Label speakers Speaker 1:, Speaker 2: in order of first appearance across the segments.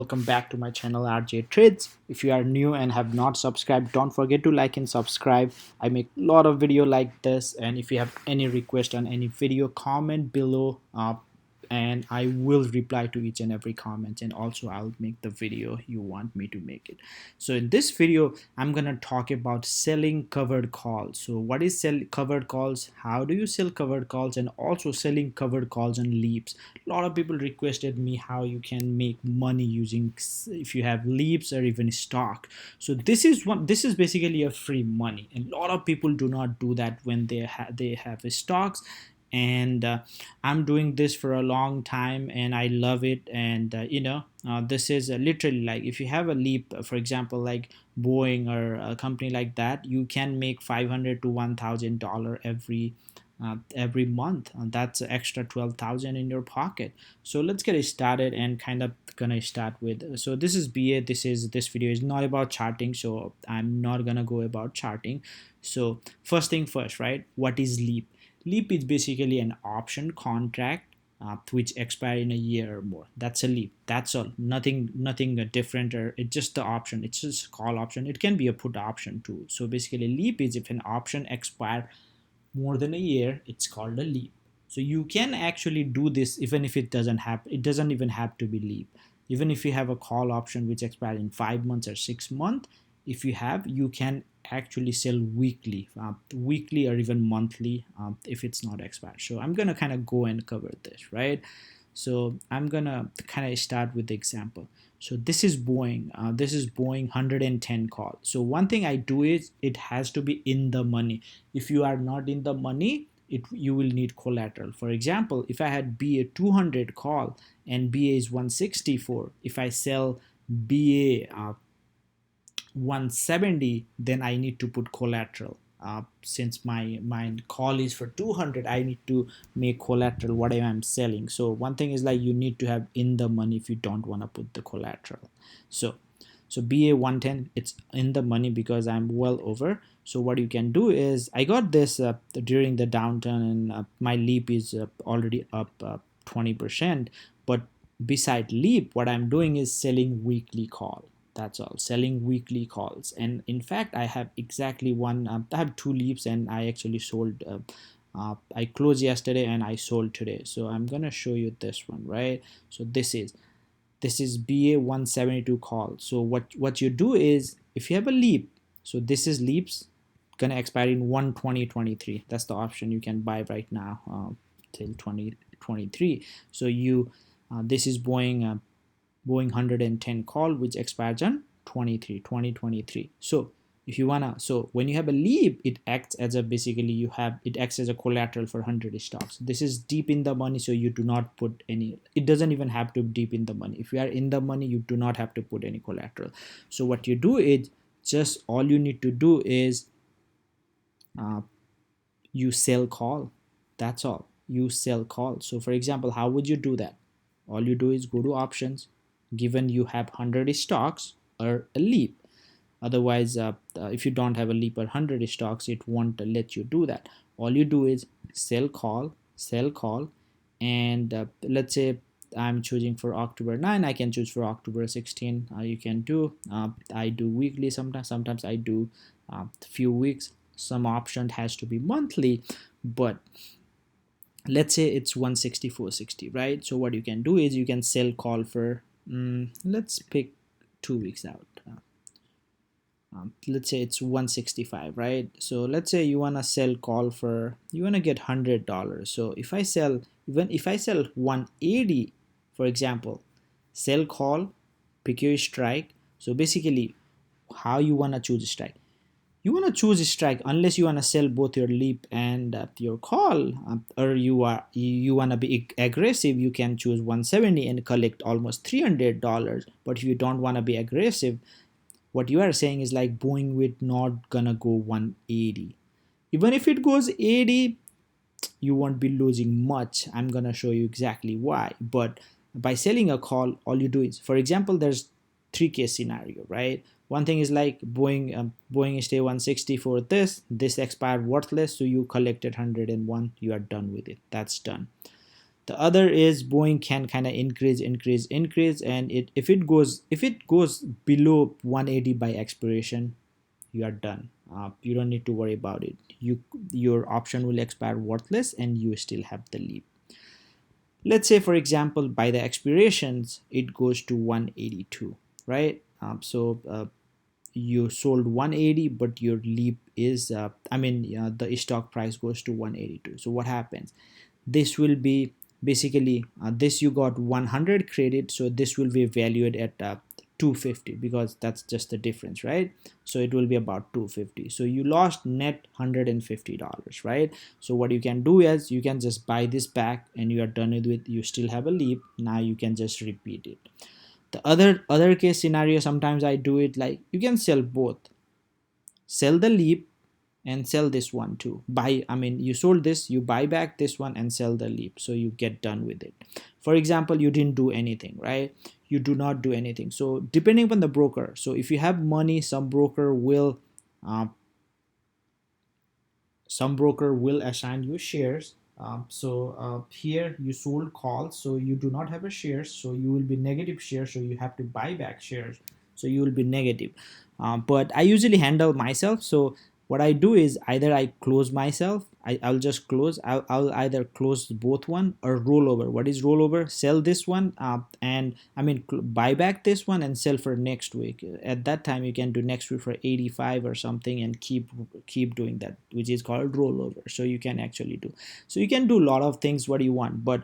Speaker 1: welcome back to my channel RJ Trades. If you are new and have not subscribed, don't forget to like and subscribe. I make a lot of video like this, and if you have any request on any video, comment below, and I will reply to each and every comment, and also I'll make the video you want me to make it. So in this video I'm gonna talk about selling covered calls. So what is sell covered calls, how do you sell covered calls, and also selling covered calls on leaps. A lot of people requested me how you can make money using if you have leaps or even stock. So this is basically a free money, and a lot of people do not do that when they have stocks. And I'm doing this for a long time and I love it. And this is literally like, if you have a leap, for example, like Boeing or a company like that, you can make 500 to $1,000 every month, and that's an extra 12,000 in your pocket. So let's get it started, and kind of gonna start with, so this is BA. This video is not about charting, so I'm not gonna go about charting. So first thing first, right? What is leap? Leap is basically an option contract which expire in a year or more. That's a leap. That's all. Nothing different, or it's just the option. It's just a call option. It can be a put option too. So basically, leap is if an option expire more than a year, it's called a leap. So you can actually do this even if it doesn't even have to be leap. Even if you have a call option which expires in 5 months or 6 months, if you can actually sell weekly or even monthly if it's not expired. So I'm gonna kind of go and cover this, right? So I'm gonna kind of start with the example. So this is Boeing. This is Boeing 110 call. So one thing I do is it has to be in the money. If you are not in the money, you will need collateral. For example, if I had BA 200 call and BA is 164, if I sell BA 170, then I need to put collateral. Since my call is for 200, I need to make collateral whatever I'm selling. So one thing is like, you need to have in the money if you don't want to put the collateral. So BA 110, it's in the money because I'm well over. So what you can do is, I got this during the downturn, and my leap is already up 20%. But beside leap, what I'm doing is selling weekly call. That's all, selling weekly calls. And in fact, I have exactly one. I have two leaps, and I actually sold. I closed yesterday and I sold today. So I'm gonna show you this one, right? So this is BA 172 call. So what you do is, if you have a leap, so this is leaps gonna expire in 1/20/23. That's the option you can buy right now till 2023. So this is Boeing 110 call, which expires on 2023. So if you wanna, so when you have a leap, it acts as a, basically it acts as a collateral for 100 stocks. This is deep in the money, so you do not put any, it doesn't even have to be deep in the money. If you are in the money, you do not have to put any collateral. So what you do is, just all you need to do is you sell call. That's all. You sell call. So for example, how would you do that? All you do is go to options, given you have 100 stocks or a leap. Otherwise, if you don't have a leap or 100 stocks, it won't let you do that. All you do is sell call, and let's say I'm choosing for October 9, I can choose for October 16. You can do, I do weekly sometimes I do few weeks. Some option has to be monthly, but let's say it's 164.60, right? So what you can do is, you can sell call for let's pick 2 weeks out. Let's say it's 165, right? So let's say you want to sell call for, you want to get $100. So if I sell, even if I sell 180, for example, sell call, pick your strike. So basically, how you want to choose a strike, you want to choose a strike unless you want to sell both your leap and your call, or you want to be aggressive, you can choose 170 and collect almost $300. But if you don't want to be aggressive, what you are saying is like, Boeing with not gonna go 180. Even if it goes 80, you won't be losing much. I'm gonna show you exactly why. But by selling a call, all you do is, for example, there's three case scenario, right? One thing is like Boeing stay 160 for this expired worthless, so you collected 101, you are done with it. That's done. The other is Boeing can kind of increase, and if it goes below 180 by expiration, you are done. You don't need to worry about it. Your option will expire worthless, and you still have the leap. Let's say, for example, by the expirations it goes to 182, right? You sold 180, but your leap is the stock price goes to 182. So what happens? This will be basically this you got 100 credit, so this will be valued at 250, because that's just the difference, right? So it will be about 250, so you lost net $150, right? So what you can do is you can just buy this back and you are done with it. You still have a leap. Now you can just repeat it. The other case scenario, sometimes I do it like you can sell both. Sell the leap and sell this one too. You sold this, you buy back this one and sell the leap, so you get done with it. For example, you didn't do anything, right? You do not do anything. So depending upon the broker, so if you have money, uh, some broker will assign you shares. Here you sold calls, so you do not have a share, so you will be negative share, so you have to buy back shares, so you will be negative. But I usually handle myself. So what I do is either I close myself, I'll just close. I'll either close both one or roll over. What is rollover? Sell this one, and buy back this one and sell for next week. At that time you can do next week for 85 or something, and keep doing that, which is called rollover. So you can actually do, so you can do a lot of things what you want. But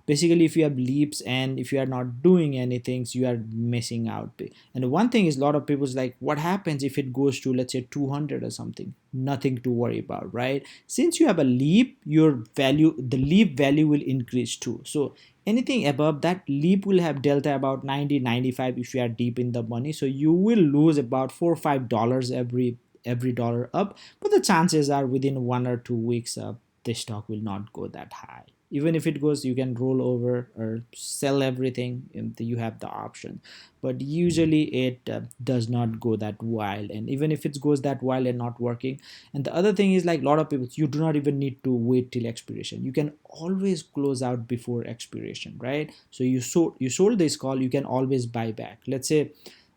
Speaker 1: basically, if you have leaps and if you are not doing anything, so you are missing out. And one thing is, a lot of people's like, what happens if it goes to, let's say, 200 or something? Nothing to worry about, right? Since you have a leap, the leap value will increase too. So anything above that leap will have delta about 90-95 if you are deep in the money. So you will lose about $4 or $5 every dollar up, but the chances are within 1 or 2 weeks the stock will not go that high. Even if it goes, you can roll over or sell everything, and you have the option. But usually it does not go that wild, and even if it goes that wild and not working. And the other thing is, like, a lot of people, you do not even need to wait till expiration. You can always close out before expiration, right? So you sold this call, you can always buy back. Let's say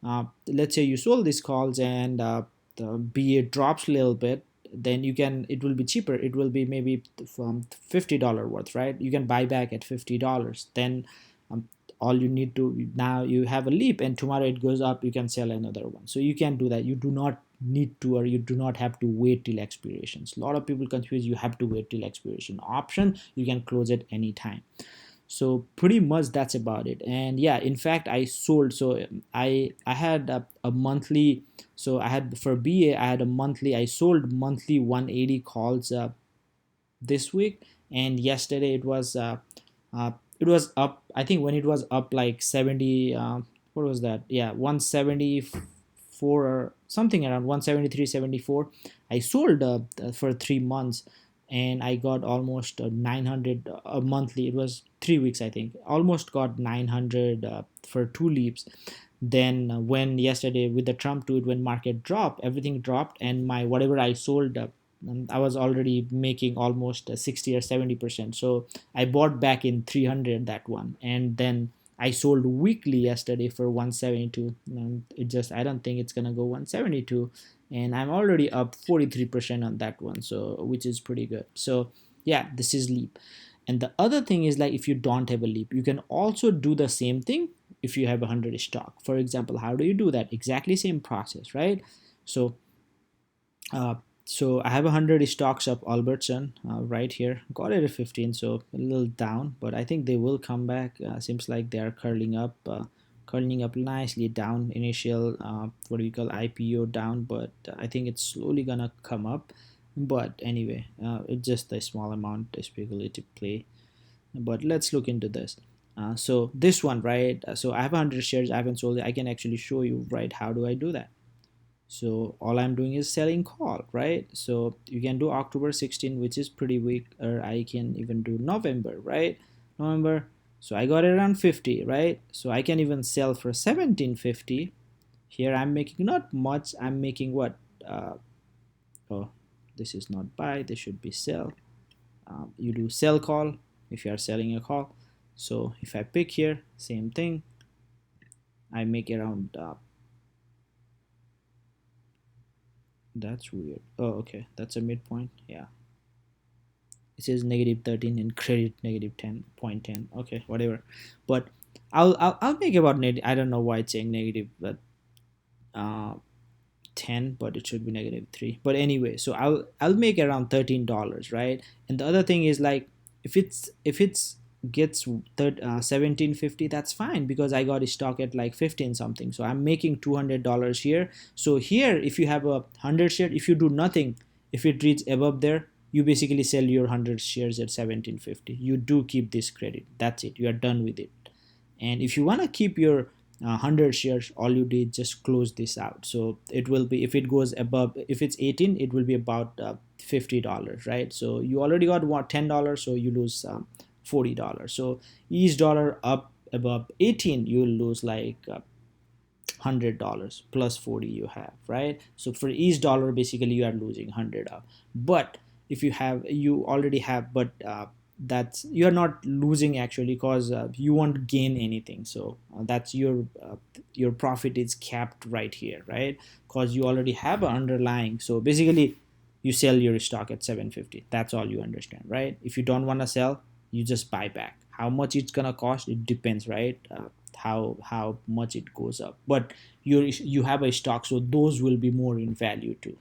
Speaker 1: you sold these calls, and the BA drops a little bit, then it will be cheaper. It will be maybe from $50 worth, right? You can buy back at $50. Then um, all you need to, now you have a leap, and tomorrow it goes up, you can sell another one. So you can do that. You do not need to, or you do not have to wait till expirations. A lot of people confuse, you have to wait till expiration. Option, you can close it anytime. So pretty much that's about it. And yeah, in fact, I sold. So I had a monthly, so I had, for BA I had a monthly, I sold monthly 180 calls this week. And yesterday it was up, I think, when it was up like 70, what was that, yeah, 174 or something, around 173.74. I sold for 3 months, and I got almost 900 a monthly. It was 3 weeks, I think. Almost got 900 for two leaps. Then when yesterday with the Trump tweet, when market dropped, everything dropped, and my whatever I sold, I was already making almost 60 or 70%. So I bought back in 300 that one, and then I sold weekly yesterday for 172. And I don't think it's gonna go 172, and I'm already up 43% on that one, so which is pretty good. So yeah, this is leap. And the other thing is, like, if you don't have a leap, you can also do the same thing if you have 100 stock. For example, how do you do that? Exactly same process, right? So uh, so I have 100 stocks of Albertson right here. Got it at 15, so a little down, but I think they will come back. Seems like they are curling up nicely down. Initial what do we call IPO down, but I think it's slowly gonna come up. But anyway, it's just a small amount, a speculative play. But let's look into this. So this one, right? So I have 100 shares. I haven't sold it. I can actually show you, right? How do I do that? So all I'm doing is selling call, right? So you can do October 16, which is pretty weak, or I can even do November, right? November. So I got it around 50, right? So I can even sell for 1750. Here I'm making not much. I'm making what? Oh, this is not buy. This should be sell. You do sell call. if you are selling a call. So if I pick here, same thing, I make around that's weird. Oh, okay, that's a midpoint. Yeah, it says negative 13 and credit negative 10.10. Okay, whatever. But I'll make about net. I don't know why it's saying negative, but uh 10, but it should be negative 3. But anyway, so I'll make around $13, right? And the other thing is, like, if it's gets 1750, that's fine, because I got a stock at like 15 something, so I'm making $200 here. So here, if you have a 100 share, if you do nothing, if it reaches above there, you basically sell your 100 shares at 1750. You do keep this credit, that's it, you are done with it. And if you want to keep your 100 shares, all you did just close this out. So it will be, if it goes above, if it's 18, it will be about $50, right? So you already got what, $10, so you lose $40. So each dollar up above 18, you'll lose like $100 plus 40 you have, right? So for each dollar, basically you are losing 100 up. But if you have, you already have, but that's, you're not losing actually, because you won't gain anything. So that's your profit is capped right here, right? Because you already have an underlying. So basically you sell your stock at 750. That's all you understand, right? If you don't want to sell, you just buy back. How much it's gonna cost, it depends, right? How much it goes up, but you have a stock, so those will be more in value too.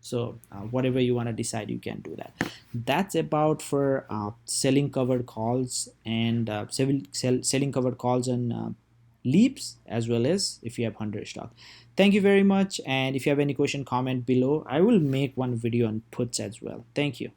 Speaker 1: So whatever you want to decide, you can do that. That's about for selling covered calls and selling covered calls and leaps, as well as if you have 100 stock. Thank you very much, and if you have any question, comment below. I will make one video on puts as well. Thank you.